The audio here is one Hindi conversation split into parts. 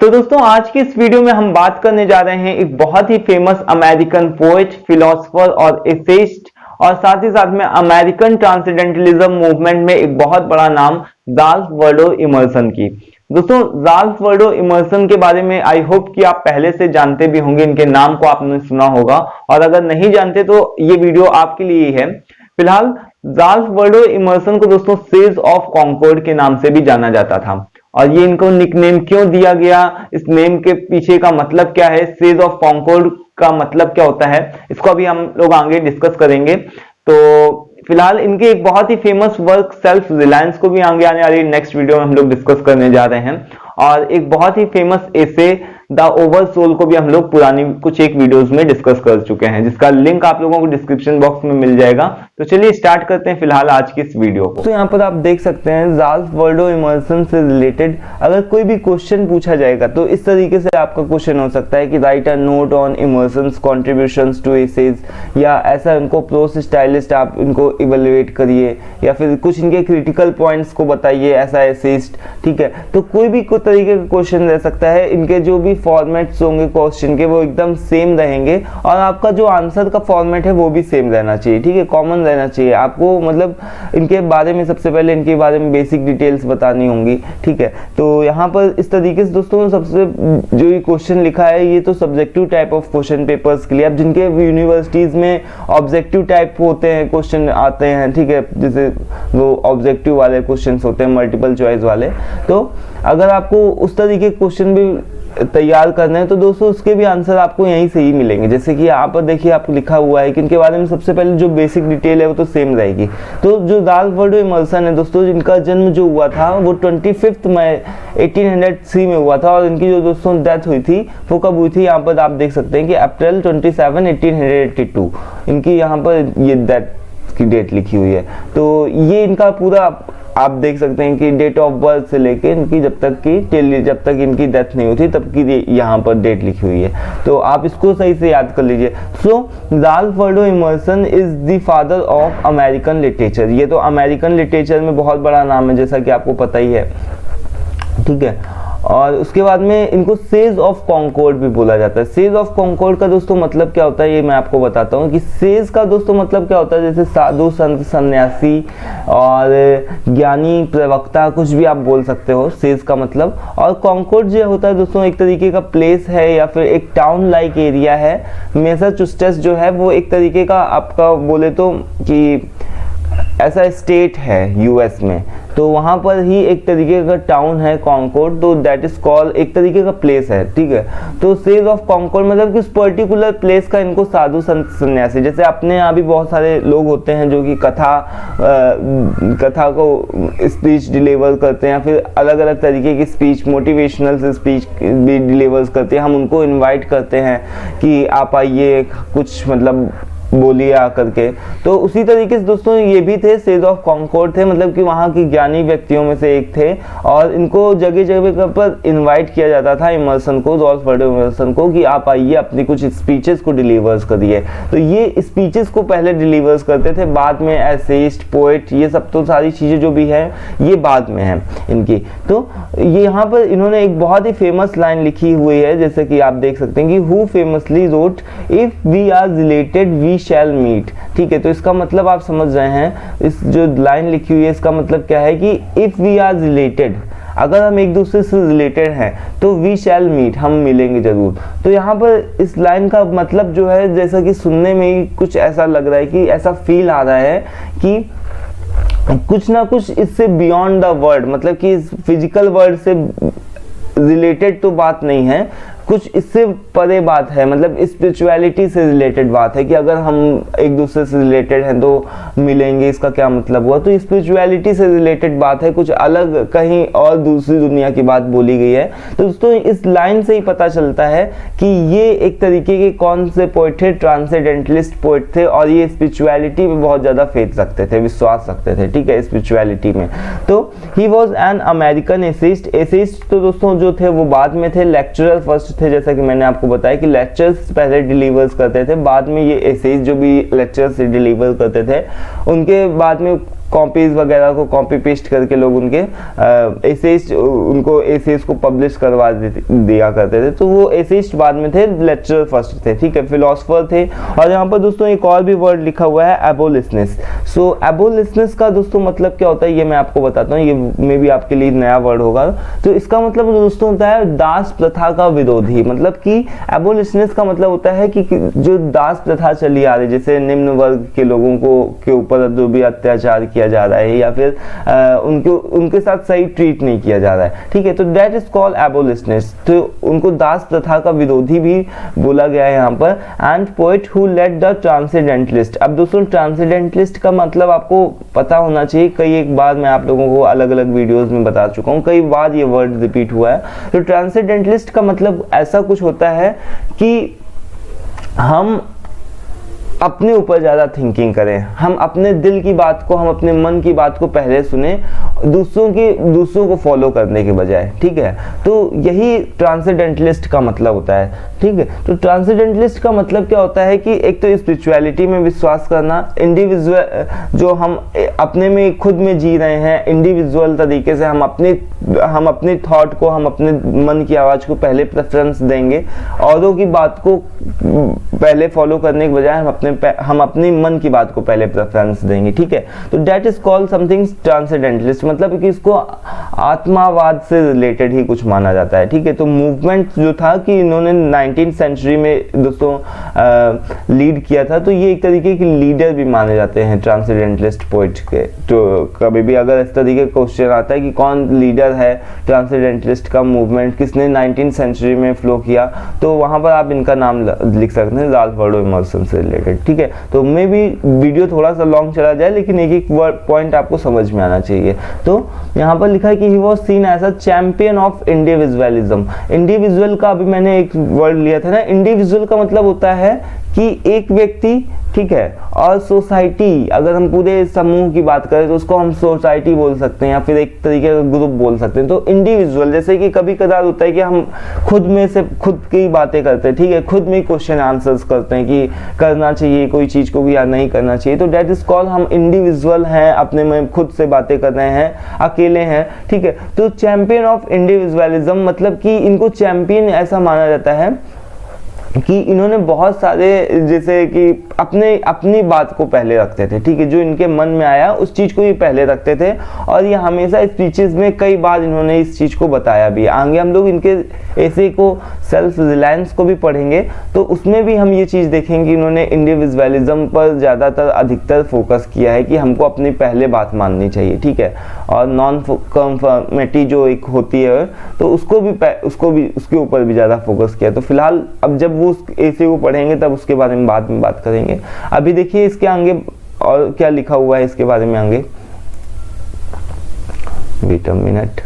तो दोस्तों आज की इस वीडियो में हम बात करने जा रहे हैं एक बहुत ही फेमस अमेरिकन पोएट, फिलोसोफर और एसेइस्ट और साथ ही साथ में अमेरिकन ट्रांसेंडेंटलिज्म मूवमेंट में एक बहुत बड़ा नाम राल्फ वाल्डो इमर्सन की। दोस्तों राल्फ वाल्डो इमर्सन के बारे में आई होप कि आप पहले से जानते भी होंगे, इनके नाम को आपने सुना होगा और अगर नहीं जानते तो ये वीडियो आपके लिए ही है। फिलहाल राल्फ वाल्डो इमर्सन को दोस्तों सेज ऑफ कॉन्कॉर्ड के नाम से भी जाना जाता था और ये इनको निकनेम क्यों दिया गया, इस नेम के पीछे का मतलब क्या है, सेज ऑफ कॉन्कॉर्ड का मतलब क्या होता है, इसको अभी हम लोग आगे डिस्कस करेंगे। तो फिलहाल इनके एक बहुत ही फेमस वर्क सेल्फ रिलायंस को भी आगे आने वाली नेक्स्ट वीडियो में हम लोग डिस्कस करने जा रहे हैं और एक बहुत ही फेमस एसे द ओवरसोल को भी हम लोग पुरानी कुछ एक वीडियोस में डिस्कस कर चुके हैं, जिसका लिंक आप लोगों को डिस्क्रिप्शन बॉक्स में मिल जाएगा। तो चलिए स्टार्ट करते हैं फिलहाल आज की इस वीडियो को। तो यहाँ पर आप देख सकते हैं राल्फ वाल्डो इमर्सन से रिलेटेड अगर कोई भी क्वेश्चन पूछा जाएगा तो इस तरीके से आपका क्वेश्चन हो सकता है कि write a note on Emerson's contributions to essays, या ऐसा इनको प्रोस स्टाइलिस्ट आप इनको इवेल्युएट करिए, या फिर कुछ इनके क्रिटिकल पॉइंट्स को बताइए ऐसा एसेइस्ट। ठीक है, तो कोई भी कोई तरीके का क्वेश्चन रह सकता है। इनके जो भी फॉर्मेट्स होंगे क्वेश्चन के वो एकदम सेम रहेंगे और आपका जो आंसर का फॉर्मेट है वो भी सेम रहना चाहिए। ठीक है, कॉमन रहना चाहिए आपको, मतलब इनके बारे में सबसे पहले इनके बारे में बेसिक डिटेल्स बतानी होंगी। ठीक है, तो यहाँ पर इस तरीके से दोस्तों सबसे जो ये क्वेश्चन लिखा है ये तो subjective type of question papers के लिए, अब जिनके यूनिवर्सिटीज में ऑब्जेक्टिव टाइप होते हैं क्वेश्चन आते हैं, ठीक है, जैसे वो ऑब्जेक्टिव वाले क्वेश्चन होते हैं मल्टीपल चॉइस वाले, तो अगर आपको उस तरीके के क्वेश्चन भी तैयार करने हैं तो दोस्तों उसके भी आंसर आपको यहीं से ही मिलेंगे। जैसे कि यहाँ पर देखिए आपको लिखा हुआ है कि इनके बारे में सबसे पहले जो बेसिक डिटेल है वो तो सेम रहेगी। तो जो राल्फ वाल्डो इमर्सन है दोस्तों, जिनका जन्म जो हुआ था वो 25 मई 1803 में हुआ था और इनकी जो दोस्तों डेथ हुई थी वो कब हुई थी, यहाँ पर आप देख सकते हैं कि अप्रैल 27 1882 इनकी यहाँ पर ये डेथ की डेट लिखी हुई है। तो ये इनका पूरा आप देख सकते हैं कि डेट ऑफ बर्थ से लेके इनकी जब तक इनकी डेथ नहीं हुई थी तब की यहाँ पर डेट लिखी हुई है, तो आप इसको सही से याद कर लीजिए। So Ralph Waldo Emerson is the father of American literature. ये तो अमेरिकन लिटरेचर में बहुत बड़ा नाम है जैसा कि आपको पता ही है। ठीक है, और उसके बाद में इनको सेज ऑफ कॉन्कॉर्ड भी बोला जाता है। सेज ऑफ कॉन्कॉर्ड का दोस्तों मतलब क्या होता है ये मैं आपको बताता हूँ कि सेज का दोस्तों मतलब क्या होता है, जैसे साधु संत सन्यासी और ज्ञानी प्रवक्ता कुछ भी आप बोल सकते हो सेज का मतलब। और कॉन्कॉर्ड जो होता है दोस्तों एक तरीके का प्लेस है या फिर एक टाउन लाइक एरिया है। मैसाचुसेट्स जो है वो एक तरीके का आपका बोले तो कि ऐसा स्टेट है यूएस में, तो वहां पर ही एक तरीके का टाउन है कॉन्कॉर्ड, तो दैट इज कॉल्ड एक तरीके का प्लेस है। ठीक है, तो सेज ऑफ कॉन्कॉर्ड मतलब कि उस पर्टिकुलर प्लेस का इनको साधु संत सन्यासी, जैसे अपने यहाँ भी बहुत सारे लोग होते हैं जो कि कथा को स्पीच डिलीवर करते हैं, फिर अलग अलग तरीके की स्पीच मोटिवेशनल स्पीच भी डिलीवर करते हैं। हम उनको इन्वाइट करते हैं कि आप आइए कुछ मतलब बोलिए आकर के। तो उसी तरीके से दोस्तों ये भी थे, सेज ऑफ कॉन्कॉर्ड थे, मतलब कि वहाँ की ज्ञानी व्यक्तियों में से एक थे और इनको जगह जगह पर इनवाइट किया जाता था इमर्सन को, राल्फ वाल्डो इमर्सन को, कि आप आइए अपनी कुछ स्पीचेस को डिलीवर्स करिए। तो ये स्पीचेस को पहले डिलीवर्स करते थे, बाद में एसेइस्ट पोएट ये सब तो सारी चीज़ें जो भी है ये बाद में है इनकी। तो ये यहाँ पर इन्होंने एक बहुत ही फेमस लाइन लिखी हुई है, जैसे कि आप देख सकते हैं कि who famously wrote if we are related we shall meet. ठीक है, तो इसका मतलब आप समझ रहे हैं, इस जो लाइन लिखी हुई है इसका मतलब क्या है कि इफ वी आर रिलेटेड, अगर हम एक दूसरे से रिलेटेड हैं तो वी शैल मीट, हम मिलेंगे जरूर। तो यहाँ पर इस लाइन का मतलब जो है जैसा कि सुनने में ही कुछ ऐसा लग रहा है कि ऐसा फील आ रहा है कि कुछ ना कुछ इससे बियॉन्ड द वर्ड, मतलब कि इस फिजिकल वर्ड से रिलेटेड तो बात नहीं है, कुछ इससे परे बात है, मतलब स्पिरिचुअलिटी से रिलेटेड बात है कि अगर हम एक दूसरे से रिलेटेड हैं तो मिलेंगे, इसका क्या मतलब हुआ। तो स्पिरिचुअलिटी से रिलेटेड बात है, कुछ अलग कहीं और दूसरी दुनिया की बात बोली गई है। तो दोस्तों इस लाइन से ही पता चलता है कि ये एक तरीके के कौन से पोएट थे, ट्रांसेंडेंटलिस्ट पोएट थे और ये स्पिरिचुअलिटी में बहुत ज़्यादा फेथ रखते थे, विश्वास रखते थे। ठीक है, स्पिरिचुअलिटी में। तो he was an American essayist. Essayist तो दोस्तों जो थे वो बाद में थे, लेक्चरर फर्स्ट थे, जैसा कि मैंने आपको बताया कि लेक्चर्स पहले डिलीवर्स करते थे, बाद में ये एसेज जो भी लेक्चर्स डिलीवर करते थे उनके बाद में कॉपीज वगैरह को कॉपी पेस्ट करके लोग उनके एसेज उनको एसेज को पब्लिश करवा दिया करते थे। तो वो एसेइस्ट बाद में थे, लेक्चरर फर्स्ट थे, ठीक है, फिलोसफर थे। और यहाँ पर दोस्तों एक और भी वर्ड लिखा हुआ है एबोलिशनिस्ट। सो एबोलिशनिस्ट का दोस्तों मतलब क्या होता है ये मैं आपको बताता हूँ, ये मे भी आपके लिए नया वर्ड होगा। तो इसका मतलब दोस्तों होता है दास प्रथा का विरोधी। मतलब कि एबोलिशनिस्ट का मतलब होता है कि जो दास प्रथा चली आ रही, जैसे निम्न वर्ग के लोगों को के ऊपर जो भी अत्याचार किया जा रहा है या फिर उनके साथ सही ट्रीट नहीं किया जा रहा है, ठीक है, तो दैट इज कॉल्ड एबोलिशनिस्ट। तो उनको दास प्रथा का विरोधी भी बोला गया है यहाँ पर। And poet who led the transcendentalist. अब दोस्तों ट्रांसेंडेंटलिस्ट का मतलब आपको पता होना चाहिए, कई एक बार मैं आप लोगों को अलग अलग वीडियोस में बता चुका हूँ, कई बार ये वर्ड रिपीट हुआ है। तो ट्रांसेंडेंटलिस्ट का मतलब ऐसा कुछ होता है कि हम अपने ऊपर ज़्यादा थिंकिंग करें, हम अपने दिल की बात को, हम अपने मन की बात को पहले सुने, दूसरों को फॉलो करने के बजाय, ठीक है। तो यही ट्रांसेंडेंटलिस्ट का मतलब होता है, ठीक है। तो ट्रांसेंडेंटलिस्ट का मतलब क्या होता है कि एक तो स्पिरिचुअलिटी में विश्वास करना, इंडिविजुअल जो हम अपने में खुद में जी रहे हैं, इंडिविजुअल तरीके से हम अपने थॉट को, हम अपने मन की आवाज को पहले प्रेफरेंस देंगे, औरों की बात को पहले फॉलो करने के बजाय हम अपनी मन की बात को पहले प्रेफरेंस देंगे, ठीक है। तो that is called something transcendentalist. मतलब कि इसको आत्मावाद से रिलेटेड ही कुछ माना जाता है, ठीक है। तो मूवमेंट जो था कि इन्होंने 19th सेंचुरी में दोस्तों लीड किया था, तो ये एक तरीके के लीडर भी माने जाते हैं ट्रांसेंडेंटलिस्ट पोइट के। तो कभी भी अगर इस तरीके का क्वेश्चन आता है कि कौन लीडर है ट्रांसेंडेंटलिस्ट का मूवमेंट, किसने 19th सेंचुरी में फ्लो किया, तो वहां पर आप इनका नाम लिख सकते हैं, राल्फ वाल्डो इमर्सन से रिलेटेड, ठीक है। तो मे भी वीडियो थोड़ा सा लॉन्ग चला जाए, लेकिन एक एक पॉइंट आपको समझ में आना चाहिए। तो यहाँ पर लिखा है कि he was seen as a champion of individualism. Individual का अभी मैंने एक वर्ड लिया था ना, इंडिविजुअल का मतलब होता है कि एक व्यक्ति, ठीक है, और सोसाइटी, अगर हम पूरे समूह की बात करें तो उसको हम सोसाइटी बोल सकते हैं या फिर एक तरीके का ग्रुप बोल सकते हैं। तो इंडिविजुअल, जैसे कि कभी कदार होता है कि हम खुद में से खुद की बातें करते हैं, ठीक है, खुद में क्वेश्चन आंसर्स करते हैं कि करना चाहिए कोई चीज को भी या नहीं करना चाहिए, तो दैट इज कॉल्ड हम इंडिविजुअल हैं, अपने में खुद से बातें कर रहे हैं, अकेले हैं, ठीक है। तो चैंपियन ऑफ इंडिविजुअलिज्म मतलब कि इनको चैंपियन ऐसा माना जाता है कि इन्होंने बहुत सारे, जैसे कि अपनी बात को पहले रखते थे, ठीक है, जो इनके मन में आया उस चीज को ये पहले रखते थे, और ये हमेशा स्पीचेस में कई बार इन्होंने इस चीज को बताया भी। आगे हम लोग इनके ऐसे को सेल्फ रिलायंस को भी पढ़ेंगे, तो उसमें भी हम ये चीज देखेंगे इन्होंने इंडिविजुअलिज्म पर ज्यादातर अधिकतर फोकस किया है कि हमको अपनी पहले बात माननी चाहिए, ठीक है, और नॉन कंफर्मिटी जो एक होती है तो उसके ऊपर भी ज्यादा फोकस किया। तो फिलहाल अब जब वो ऐसे को पढ़ेंगे तब उसके बारे में बाद में बात करेंगे। अभी देखिए इसके आगे और क्या लिखा हुआ है इसके बारे में आगे, वेट अ मिनट।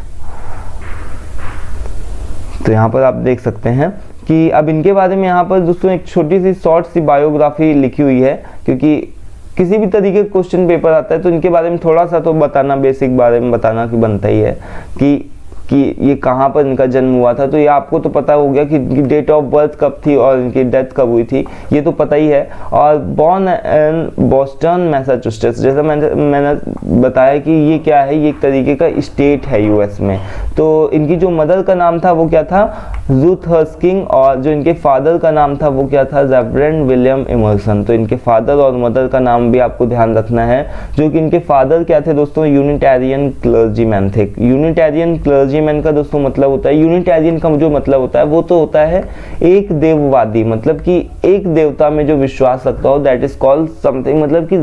तो यहाँ पर आप देख सकते हैं कि अब इनके बारे में यहाँ पर दोस्तों एक छोटी सी शॉर्ट सी बायोग्राफी लिखी हुई है, क्योंकि किसी भी तरीके का क्वेश्चन पेपर आता है तो इनके बारे में थोड़ा सा तो बताना, बेसिक बारे में बताना कि बनता ही है कि ये कहाँ पर इनका जन्म हुआ था। तो ये आपको तो पता हो गया कि इनकी डेट ऑफ बर्थ कब थी और इनकी डेथ कब हुई थी, ये तो पता ही है। और बॉर्न इन बोस्टन मैसाचुसेट्स, जैसा मैंने बताया कि ये क्या है, ये एक तरीके का स्टेट है यूएस में। तो इनकी जो मदर का नाम था वो क्या था, रूथ हस्किंग, और जो इनके फादर का नाम था वो क्या था, रेवरेंड विलियम इमर्सन। तो इनके फादर और मदर का नाम भी आपको ध्यान रखना है, जो कि इनके फादर क्या थे दोस्तों, यूनिटेरियन क्लर्जीमैन थे। यूनिटेरियन क्लर्जीमैन का दोस्तों मतलब होता है, यूनिटेरियन का जो मतलब होता है वो तो होता है एक देववादी, मतलब कि एक देवता में जो विश्वास रखता हो, दैट इज कॉल्ड समथिंग, मतलब कि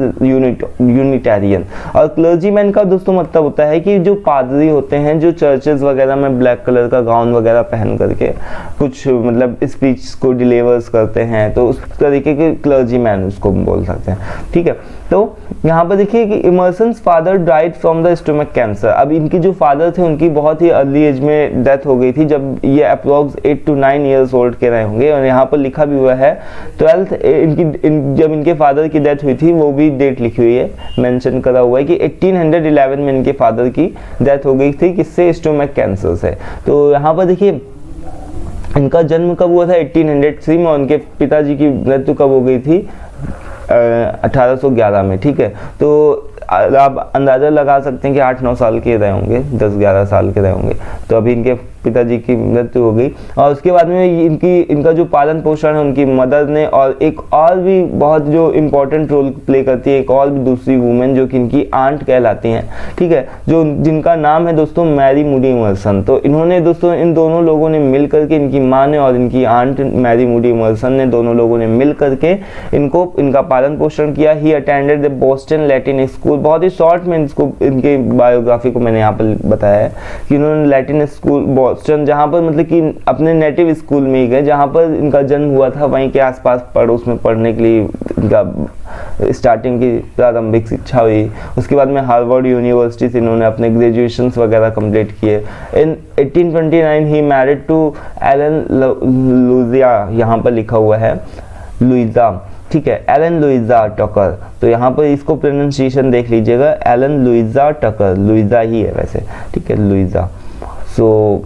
यूनिटेरियन। और क्लर्जीमैन का दोस्तों मतलब होता है कि जो पादरी होते हैं, जो चर्चेस वगैरह में ब्लैक कलर का गाउन वगैरह पहन करके कुछ मतलब स्पीच को डिलीवर्स करते हैं, तो उस तरीके के क्लर्जीमैन उसको बोल सकते हैं, ठीक है। तो यहाँ पर देखिए कि Emerson's father died from the stomach cancer. अब इनकी जो फादर थे उनकी बहुत ही अर्ली एज में डेथ हो गई थी, जब ये अप्रोक्स 8 to 9 years ओल्ड के रहे होंगे। और यहाँ पर लिखा भी हुआ है 12th जब इनके फादर की डेथ हुई थी, वो भी डेट लिखी हुई है, मेंशन करा हुआ है कि 1811 में इनके फादर की डेथ हो गई थी, किससे, स्टोमक कैंसर से। तो यहाँ पर देखिए इनका जन्म कब हुआ था, 1803 में, और उनके पिताजी की मृत्यु कब हो गई थी, 1811 में, ठीक है। तो आप अंदाज़ा लगा सकते हैं कि 8-9 साल के रहे होंगे, 10-11 साल के रहे होंगे। तो अभी इनके पिताजी की मृत्यु हो गई और उसके बाद में इनका जो पालन पोषण है उनकी मदर ने, और एक और भी बहुत जो इम्पोर्टेंट रोल प्ले करती है एक और भी दूसरी वुमेन जो कि इनकी आंट कहलाती हैं, ठीक है, जो जिनका नाम है दोस्तों मैरी मूडी इमर्सन। तो इन्होंने दोस्तों इन दोनों लोगों ने मिल करके, इनकी माँ ने और इनकी आंट मैरी मूडी इमर्सन ने, दोनों लोगों ने मिल करके इनका पालन पोषण किया। He attended the Boston Latin school. बहुत ही शॉर्ट में इसको, इनके बायोग्राफी को मैंने यहाँ पर बताया है कि उन्होंने लैटिन स्कूल बोस्टन, जहाँ पर मतलब कि अपने नेटिव स्कूल में ही गए जहाँ पर इनका जन्म हुआ था, वहीं के आसपास पड़ोस में पढ़ने के लिए इनका स्टार्टिंग की प्रारंभिक शिक्षा हुई। उसके बाद में हार्वर्ड यूनिवर्सिटी से इन्होंने अपने ग्रेजुएशंस वगैरह कंप्लीट किए। इन 1829 he married to Elon Luisa, यहाँ पर लिखा हुआ है लुइजा, ठीक है, एलन लुइजा टकर। तो यहाँ पर इसको प्रोनाउंसिएशन देख लीजिएगा, एलन लुइजा टकर, लुइजा ही है वैसे, ठीक है, लुइजा। सो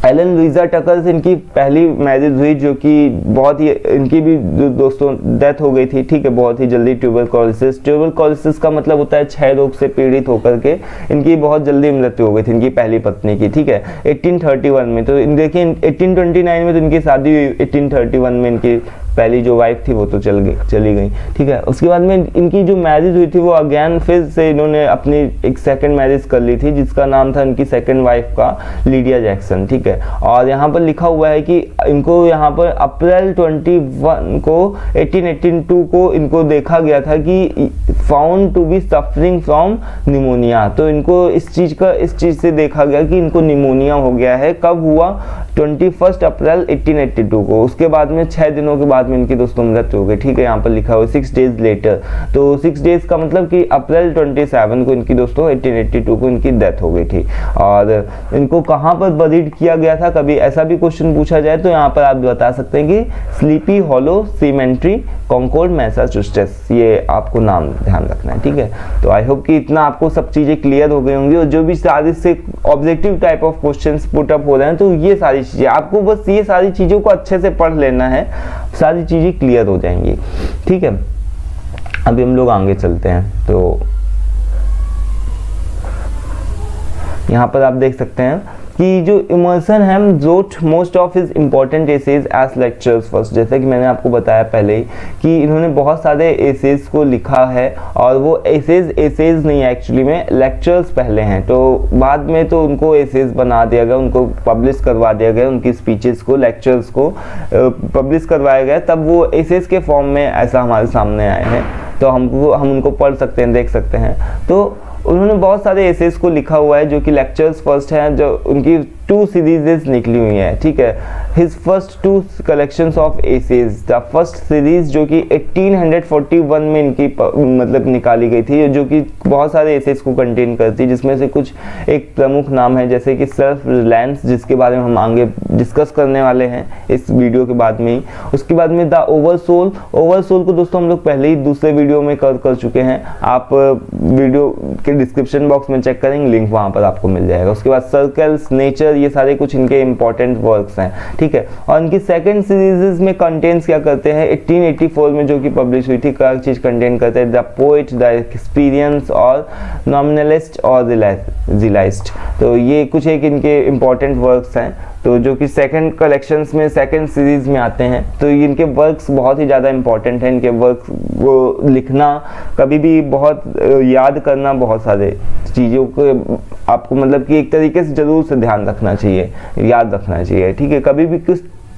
एलन लुइजा टकर से इनकी पहली मैरिज हुई, जो कि बहुत ही, इनकी भी दोस्तों डेथ हो गई थी, ठीक है, बहुत ही जल्दी ट्यूबरकुलोसिस। ट्यूबरकुलोसिस का मतलब होता है क्षय रोग से पीड़ित होकर के इनकी बहुत जल्दी मृत्यु हो गई थी, इनकी पहली पत्नी की, ठीक है, 1831 में। तो देखिए 1829 में तो इनकी शादी हुई, 1831 में इनकी पहली जो वाइफ थी वो तो चली गई, ठीक है। उसके बाद में इनकी जो मैरिज हुई थी वो अगेन फिर से इन्होंने अपनी एक सेकंड मैरिज कर ली थी, जिसका नाम था इनकी सेकंड वाइफ का लिडिया जैक्सन, ठीक है। और यहाँ पर लिखा हुआ है कि इनको यहाँ पर अप्रैल 21 को 1882 को इनको देखा गया था कि found to be suffering from pneumonia. तो इनको इस चीज से देखा गया कि इनको निमोनिया हो गया है। कब हुआ? 21 अप्रैल 1882 को। उसके बाद में 6 दिनों के बाद में इनकी दोस्तों मृत्यु हो गई, ठीक है, यहाँ पर लिखा हुआ 6 डेज लेटर। तो 6 डेज का मतलब कि अप्रैल 27 को इनकी दोस्तों 1882 को इनकी डेथ हो गई थी। और इनको कहाँ पर बरीड किया गया था, कभी ऐसा भी क्वेश्चन पूछा जाए तो यहाँ पर आप बता सकते हैं कि Sleepy Hollow Cemetery, Concord, Massachusetts, ये आपको नाम ध्यान रखना है, ठीक है। तो आई होप कि इतना आपको सब चीजें क्लियर हो गई होंगी। और जो भी सारे से objective type of questions put up हो रहे हैं, तो ये सारी चीजें आपको, बस ये सारी चीजों को अच्छे से पढ़ लेना है, सारी चीजें क्लियर हो जाएंगी, ठीक है। अभी हम लोग आगे चलते हैं। तो यहाँ पर आप देख सकते हैं कि जो इमर्सन है wrote most of his important essays as lectures first। जैसे कि मैंने आपको बताया पहले ही कि इन्होंने बहुत सारे एसेज को लिखा है, और वो एसेज नहीं है, एक्चुअली में लेक्चर्स पहले हैं। तो बाद में तो उनको एसेज बना दिया गया, उनको पब्लिश करवा दिया गया, उनकी स्पीचेस को, लेक्चर्स को पब्लिश करवाया गया, तब वो एसेज के फॉर्म में ऐसा हमारे सामने आए हैं। तो हम उनको पढ़ सकते हैं, देख सकते हैं। तो उन्होंने बहुत सारे एसेज को लिखा हुआ है जो कि लेक्चर्स फर्स्ट हैं, जो उनकी 2 सीरीजेस निकली हुई हैं, ठीक है। His first 2 collections of essays, the first series जो कि 1841 में इनकी मतलब निकाली गई थी, जो कि बहुत सारे एसेज को कंटेन करती है, जिसमें से कुछ एक प्रमुख नाम है जैसे कि सेल्फ रिलायंस, जिसके बारे में हम आगे डिस्कस करने वाले हैं इस वीडियो के बाद में ही। उसके बाद में द ओवरसोल को दोस्तों हम लोग पहले ही दूसरे वीडियो में कर चुके हैं, आप वीडियो के डिस्क्रिप्शन बॉक्स में चेक करेंगे, लिंक वहां पर आपको मिल जाएगा। उसके बाद सर्कल्स, नेचर, ये सारे कुछ इनके इंपॉर्टेंट वर्क्स हैं, ठीक है। और इनकी सेकंड सीरीज में कंटेंट्स क्या करते हैं, 1884 में जो कि पब्लिश हुई थी, क्या चीज कंटेन करते हैं, द पोएट, द एक्सपीरियंस और नॉमिनलिस्ट और रियलाइस्ट। तो ये कुछ एक इनके इंपॉर्टेंट वर्क्स हैं, तो जो कि सेकंड कलेक्शंस में, सेकंड सीरीज में आते हैं। तो इनके वर्क्स बहुत ही ज़्यादा इंपॉर्टेंट हैं, इनके वर्क्स को लिखना, कभी भी बहुत याद करना, बहुत सारे चीज़ों को आपको मतलब कि एक तरीके से जरूर से ध्यान रखना चाहिए, याद रखना चाहिए, ठीक है। कभी भी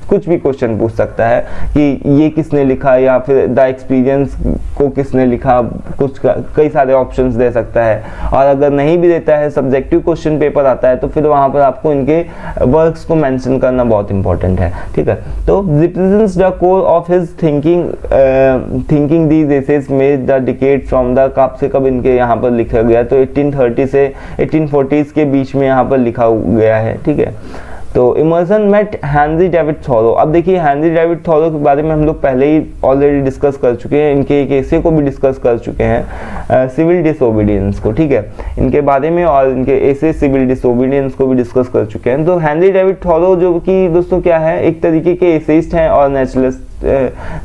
कुछ भी क्वेश्चन पूछ सकता है कि ये किसने लिखा, या फिर द एक्सपीरियंस को किसने लिखा, कुछ कई सारे ऑप्शंस दे सकता है। और अगर नहीं भी देता है, सब्जेक्टिव क्वेश्चन पेपर आता है, तो फिर वहां पर आपको इनके वर्क्स को मेंशन करना बहुत इंपॉर्टेंट है, ठीक है। तो represents the core of his thinking these essays made the decade from the, कब से कब इनके यहाँ पर लिखा गया, तो 1830 से 1840 के बीच में यहाँ पर लिखा गया है, ठीक है। तो Emerson met Henry David Thoreau. अब देखिए हेनरी डेविड थॉरो के बारे में हम लोग पहले ही ऑलरेडी डिस्कस कर चुके हैं, इनके एक एसे को भी डिस्कस कर चुके हैं, सिविल डिसोबीडियंस को, ठीक है, इनके बारे में, और इनके एसे सिविल डिसोबीडियंस को भी डिस्कस कर चुके हैं। तो हेनरी डेविड थॉरो जो कि दोस्तों क्या है, एक तरीके के एसेइस्ट हैं और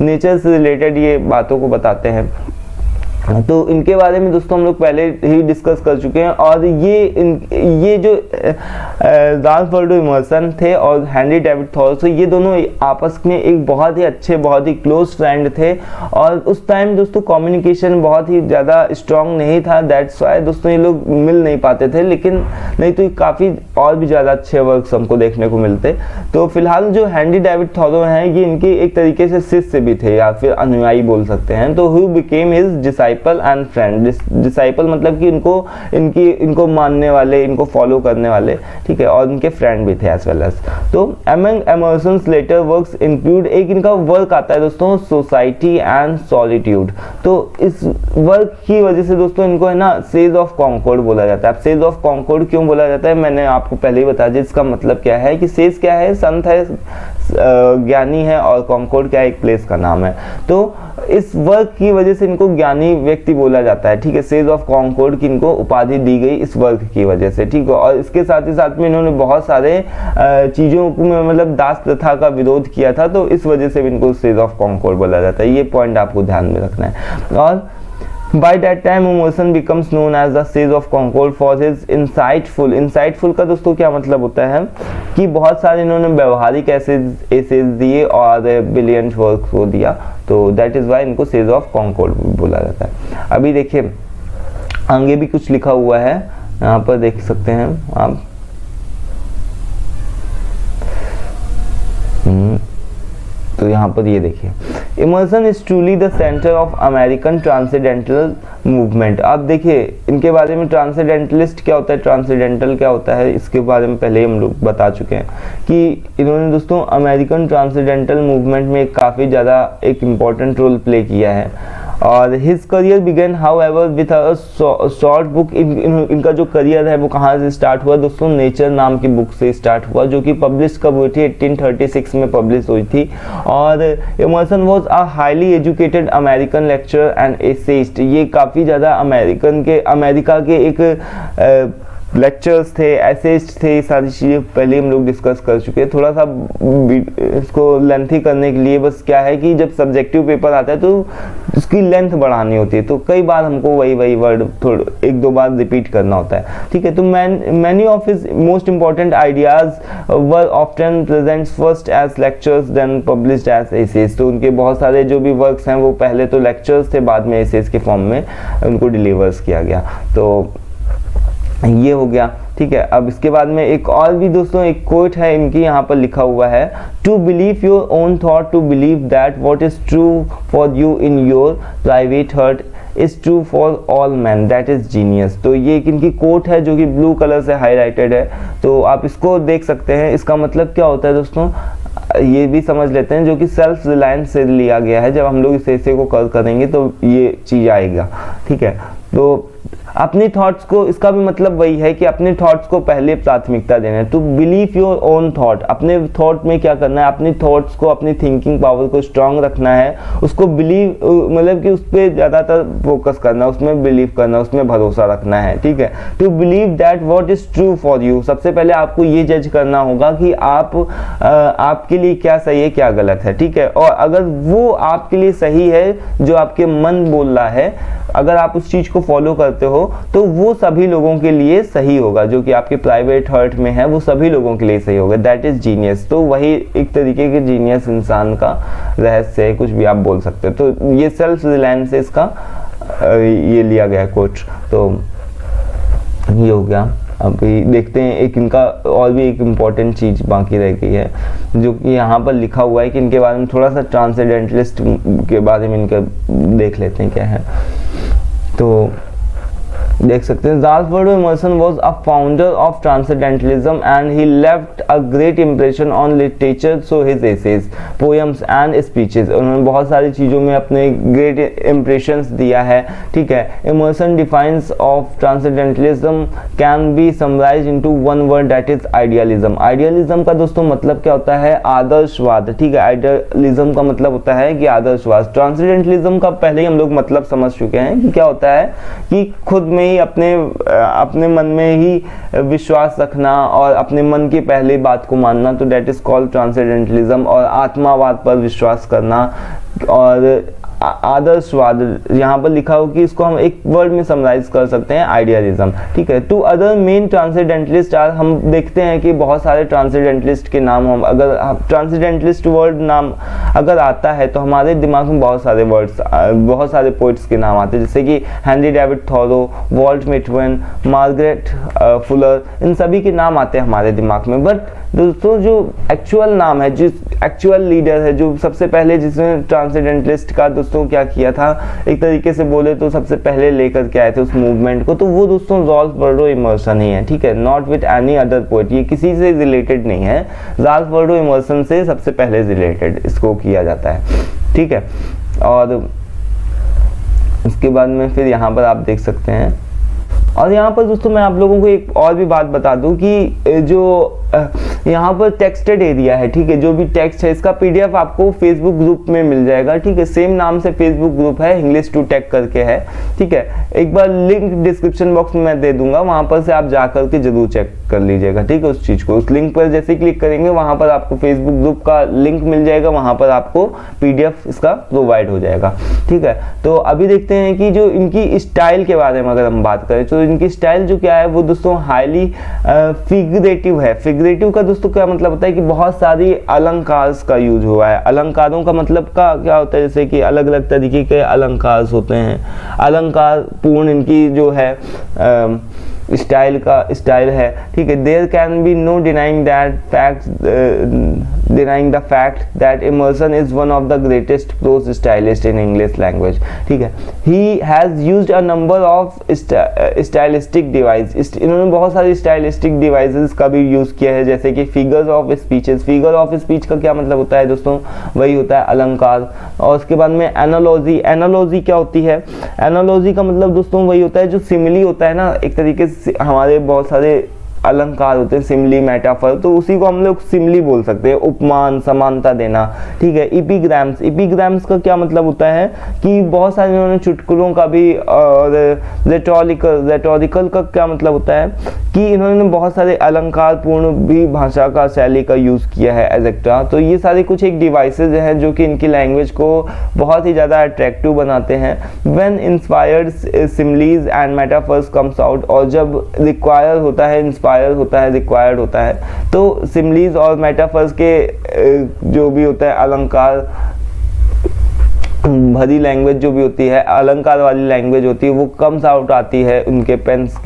नेचर से रिलेटेड ये बातों को बताते हैं। तो इनके बारे में दोस्तों हम लोग पहले ही डिस्कस कर चुके हैं। और ये जो राल्फ वाल्डो इमर्सन थे और हेनरी डेविड थॉरो, ये दोनों आपस में एक बहुत ही अच्छे, बहुत ही क्लोज फ्रेंड थे। और उस टाइम दोस्तों कम्युनिकेशन बहुत ही ज़्यादा स्ट्रांग नहीं था, दैट्स वाई दोस्तों ये लोग मिल नहीं पाते थे, लेकिन नहीं तो काफ़ी और भी ज़्यादा अच्छे वर्क्स हमको देखने को मिलते। तो फिलहाल जो हेनरी डेविड थॉरो हैं, ये इनके एक तरीके से शिष्य भी थे या फिर अनुयायी बोल सकते हैं। तो who became his disciple and friend. Disciple मतलब कि इनको मानने वाले, इनको फॉलो करने वाले, ठीक है, और इनके फ्रेंड भी थे एज वेल एज। तो अमंग एमर्सन्स लेटर वर्क्स इंक्लूड, एक इनका वर्क आता है दोस्तों सोसाइटी एंड सॉलिट्यूड। तो इस वर्क की वजह से दोस्तों इनको है ना सेज ऑफ कॉन्कॉर्ड बोला जाता है। अब सेज ऑफ कॉन्कॉर्ड क्यों बोला जाता है, मैंने आपको पहले ही बता दिया इसका मतलब क्या है, कि सेज क्या है, संत है, ज्ञानी है, और कॉन्कॉर्ड क्या है, एक प्लेस का नाम है। तो इस वर्क की वजह से इनको ज्ञानी व्यक्ति बोला जाता है, ठीक है। सेज ऑफ कॉन्कॉर्ड की इनको उपाधि दी गई इस वर्क की वजह से, ठीक है। और इसके साथ ही साथ में इन्होंने बहुत सारे चीजों को मतलब दास प्रथा का विरोध किया था, तो इस वजह से भी इनको सेज ऑफ कॉन्कॉर्ड बोला जाता है। ये पॉइंट आपको ध्यान में रखना है। और By that time, Emerson becomes known as the Sage of Concord for his insightful का दोस्तों क्या मतलब होता है कि बहुत सारे इन्होंने व्यवहारिक एसेज दिए और ब्रिलियंट वर्क को दिया, तो दैट इज वाई इनको सेज ऑफ कॉन्कॉर्ड बोला जाता है। अभी देखिए आगे भी कुछ लिखा हुआ है, यहाँ पर देख सकते हैं आप। तो यहाँ पर ये देखिए, Emerson is truly the centre of American transcendental movement. आप देखिए इनके बारे में, ट्रांसेंडेंटलिस्ट क्या होता है, ट्रांसेंडेंटल क्या होता है, इसके बारे में पहले ही हम लोग बता चुके हैं कि इन्होंने दोस्तों अमेरिकन ट्रांसेंडेंटल मूवमेंट में काफ़ी ज़्यादा एक इम्पॉर्टेंट रोल प्ले किया है। और his career began however with a short book. इनका जो करियर है वो कहाँ से स्टार्ट हुआ दोस्तों, नेचर नाम की बुक से स्टार्ट हुआ, जो कि पब्लिश कब हुई थी, 1836 में पब्लिश हुई थी। और Emerson was a highly educated American lecturer and essayist. ये काफ़ी ज़्यादा अमेरिका के एक लेक्चर्स थे, एसेइस्ट थे, ये सारी चीज़ें पहले हम लोग डिस्कस कर चुके हैं। थोड़ा सा इसको लेंथी करने के लिए बस क्या है कि जब सब्जेक्टिव पेपर आता है तो उसकी लेंथ बढ़ानी होती है, तो कई बार हमको वही वर्ड थोड़ा एक दो बार रिपीट करना होता है, ठीक है। तो many of his most important ideas were often presents first as lectures then published as essays. तो उनके बहुत सारे जो भी वर्क्स हैं वो पहले तो लेक्चर्स थे, बाद में एसेज के फॉर्म में उनको डिलीवर्स किया गया। तो ये हो गया, ठीक है। अब इसके बाद में एक और भी दोस्तों एक कोट है इनकी, यहाँ पर लिखा हुआ है, to believe your own thought, to believe that what is true for you in your private heart is true for all man, that is genius. तो ये एक इनकी कोट है जो कि ब्लू कलर से हाईलाइटेड है, तो आप इसको देख सकते हैं। इसका मतलब क्या होता है दोस्तों, ये भी समझ लेते हैं, जो कि सेल्फ रिलायंस से लिया गया है। जब हम लोग इस ऐसे को कर करेंगे तो ये चीज आएगा, ठीक है। तो अपनी थॉट्स को, इसका भी मतलब वही है कि अपने थॉट्स को पहले प्राथमिकता देना है। To believe your own thought, अपने थॉट में क्या करना है, अपनी थॉट्स को, अपनी थिंकिंग पावर को स्ट्रांग रखना है, उसको बिलीव मतलब कि उस पर ज़्यादातर फोकस करना, उसमें बिलीव करना, उसमें भरोसा रखना है, ठीक है। To believe that what is true for you, सबसे पहले आपको ये जज करना होगा कि आपके लिए क्या सही है क्या गलत है, ठीक है। और अगर वो आपके लिए सही है जो आपके मन बोल रहा है, अगर आप उस चीज को फॉलो करते हो तो वो सभी लोगों के लिए सही होगा, जो कि आपके प्राइवेट हार्ट में है वो सभी लोगों के लिए सही होगा, दैट इज जीनियस। तो वही एक तरीके के जीनियस इंसान का रहस्य है, कुछ भी आप बोल सकते हो। तो ये सेल्फ रिलायंस से इसका ये लिया गया कोट, तो ये हो गया। अभी देखते हैं एक इनका और भी एक इम्पॉर्टेंट चीज़ बाकी रह गई है, जो कि यहाँ पर लिखा हुआ है कि इनके बारे में थोड़ा सा ट्रांसेंडेंटलिस्ट के बारे में इनका देख लेते हैं क्या है। तो देख सकते हैं, Ralph Waldo Emerson was a founder of transcendentalism and he left a great impression on literature, so his essays, poems and speeches. उन्होंने बहुत सारी चीज़ों में अपने ग्रेट इंप्रेशंस दिया है, ठीक है। Emerson defines of transcendentalism can be summarised into one word, that is idealism. Idealism का दोस्तों मतलब क्या होता है, आदर्शवाद, ठीक है। आइडियलिज्म का मतलब होता है कि आदर्शवाद। ट्रांसेंडेंटलिज्म का पहले ही हम लोग मतलब समझ चुके हैं कि क्या होता है, कि खुद में ही अपने मन में ही विश्वास रखना और अपने मन की पहले बात को मानना, तो दैट इज कॉल्ड ट्रांसेंडेंटलिज्म। और आत्मावाद पर विश्वास करना और आदर्शवाद, यहाँ पर लिखा हो कि इसको हम एक वर्ड में समराइज कर सकते हैं, आइडियलिज्म। ठीक है, to other main transcendentalist are, हम देखते हैं कि बहुत सारे ट्रांसेंडेंटलिस्ट के नाम, हम अगर ट्रांसेंडेंटलिस्ट वर्ड नाम अगर आता है तो हमारे दिमाग में बहुत सारे वर्ड्स, बहुत सारे पोइट्स के नाम आते हैं, जैसे कि Henry David Thoreau, Walt Whitman, Margaret Fuller, इन सभी के नाम आते हैं हमारे दिमाग में। बट दोस्तों जो एक्चुअल नाम है, जिस एक्चुअल लीडर है, जो सबसे पहले जिसने ट्रांसेंडेंटलिस्ट का दोस्तों क्या किया था, एक तरीके से बोले तो सबसे पहले लेकर के आए थे उस मूवमेंट को, तो वो दोस्तों राल्फ वाल्डो इमर्सन ही है। ठीक है, not with any other poet, ये किसी से रिलेटेड नहीं है, राल्फ वाल्डो इमर्सन से सबसे पहले रिलेटेड इसको किया जाता है। ठीक है, और इसके बाद में फिर यहाँ पर आप देख सकते हैं, और यहाँ पर दोस्तों मैं आप लोगों को एक और भी बात बता दूं कि जो यहाँ पर टेक्स्टेड एरिया है, ठीक है, जो भी टेक्स्ट है इसका पीडीएफ आपको फेसबुक ग्रुप में मिल जाएगा। ठीक है, सेम नाम से फेसबुक ग्रुप है, इंग्लिश टू टेक करके है। ठीक है, एक बार लिंक डिस्क्रिप्शन बॉक्स में मैं दे दूंगा, वहां पर से आप जाकर के जरूर चेक कर लीजिएगा। ठीक है, उस चीज को, उस लिंक पर जैसे क्लिक करेंगे वहां पर आपको फेसबुक ग्रुप का लिंक मिल जाएगा, वहां पर आपको पीडीएफ इसका प्रोवाइड हो जाएगा। ठीक है, तो अभी देखते हैं कि जो इनकी स्टाइल के बारे में अगर हम बात करें तो इनकी स्टाइल जो क्या है वो दोस्तों हाईली फिगरेटिव है। फिगरेटिव का दोस्तों क्या मतलब होता है कि बहुत सारी अलंकार का यूज हुआ है। अलंकारों का मतलब का क्या होता है, जैसे कि अलग अलग तरीके के अलंकार होते हैं, अलंकार पूर्ण इनकी जो है स्टाइल है। ठीक है, there can be no denying the fact that Emerson is one of the greatest prose stylist in English language. ठीक है, he has used a number of stylistic device, इन्होंने बहुत सारी स्टाइलिस्टिक डिवाइसेस का भी यूज किया है, जैसे कि figures of speeches. Figure of speech का क्या मतलब होता है दोस्तों, वही होता है अलंकार। और उसके बाद में एनालॉजी, एनालॉजी क्या होती है, एनालॉजी का मतलब दोस्तों वही होता है जो सिमिली होता है ना, एक तरीके से हमारे बहुत सारे अलंकार होते हैं, सिमिली, मेटाफर, तो उसी को हम लोग सिमिली बोल सकते हैं, उपमान, समानता देना। ठीक है, इपिग्राम्स, इपिग्राम्स का क्या मतलब होता है कि बहुत सारे इन्होंने चुटकुलों का भी, और रेटोरिकल का क्या मतलब होता है कि इन्होंने बहुत सारे अलंकार पूर्ण भी भाषा का शैली का यूज किया है एजेक्ट्रा। तो ये सारे कुछ एक डिवाइसेज हैं जो कि इनकी लैंग्वेज को बहुत ही ज्यादा अट्रैक्टिव बनाते हैं। When inspired similes and metaphors comes out, और जब रिक्वायर होता है, इंस्पायर होता है, रिक्वायर्ड होता है, तो सिमिलीज और मेटाफर्स के जो भी होता है अलंकार भरी लैंग्वेज जो भी होती है, अलंकार वाली लैंग्वेज होती है, वो कम्स आउट आती है उनके पेन्स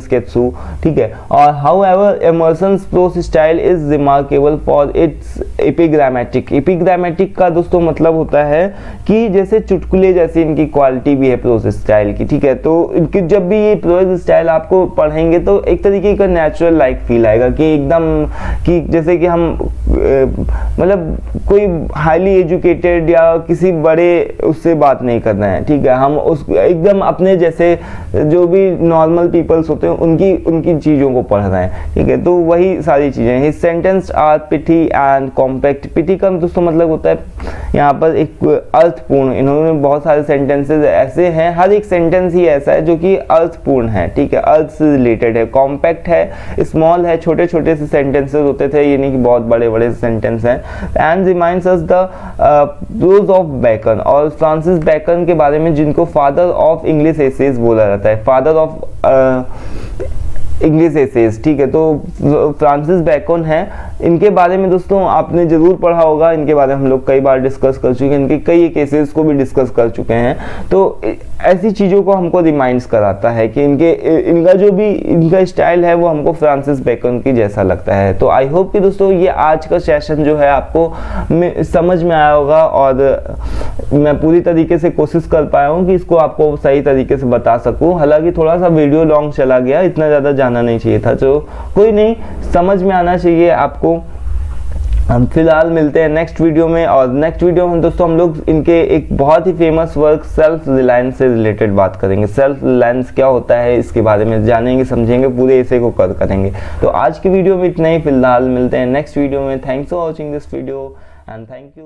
के थ्रू। ठीक है, और however Emerson's prose style is remarkable for its epigrammatic. Epigrammatic का दोस्तों मतलब होता है कि जैसे चुटकुले जैसी इनकी क्वालिटी भी है प्रोज स्टाइल की। ठीक है, तो इनकी जब भी ये प्रोज स्टाइल आपको पढ़ेंगे तो एक तरीके का नेचुरल लाइक फील आएगा कि एकदम कि जैसे कि हम मतलब कोई हाईली एजुकेटेड या किसी बड़े उससे बात नहीं कर रहे हैं। ठीक है, हम उस एकदम अपने जैसे जो भी नॉर्मल पीपल्स होते हैं उनकी चीजों को पढ़ रहे हैं। ठीक है, तो वही सारी चीजें। His sentence are pithy and compact. Pithy का दोस्तों मतलब होता है यहाँ पर एक अर्थपूर्ण, इन्होंने बहुत सारे सेंटेंसेस ऐसे हैं, हर एक सेंटेंस ही ऐसा है जो कि अर्थपूर्ण है। ठीक है, अर्थ से रिलेटेड है, कॉम्पैक्ट है, स्मॉल है, छोटे छोटे से सेंटेंसेस होते थे, ये नहीं कि बहुत बड़े बड़े सेंटेंस हैं। And reminds us the prose of Bacon, और फ्रांसिस बैकन के बारे में जिनको फादर ऑफ इंग्लिश एसेज बोला जाता है, फादर ऑफ इंग्लिश एसेज। ठीक है, तो फ्रांसिस बैकन है, इनके बारे में दोस्तों आपने जरूर पढ़ा होगा, इनके बारे में हम लोग कई बार डिस्कस कर चुके हैं, इनके कई केसेस को भी डिस्कस कर चुके हैं। तो ऐसी चीज़ों को हमको रिमाइंड्स कराता है कि इनका जो भी इनका स्टाइल है वो हमको फ्रांसिस बैकन की जैसा लगता है। तो आई होप कि दोस्तों ये आज का सेशन जो है आपको समझ में आया होगा, और मैं पूरी तरीके से कोशिश कर पाया हूँ कि इसको आपको सही तरीके से बता सकूँ। हालांकि थोड़ा सा वीडियो लॉन्ग चला गया, इतना ज़्यादा जाना नहीं चाहिए था, तो कोई नहीं, समझ में आना चाहिए आपको। हम फिलहाल मिलते हैं नेक्स्ट वीडियो में, और नेक्स्ट वीडियो में दोस्तों हम लोग इनके एक बहुत ही फेमस वर्क सेल्फ रिलायंस से रिलेटेड बात करेंगे। सेल्फ रिलायंस क्या होता है इसके बारे में जानेंगे, समझेंगे, पूरे ऐसे को करेंगे। तो आज की वीडियो में इतना ही, फिलहाल मिलते हैं नेक्स्ट वीडियो में। Thanks for watching this video and thank you.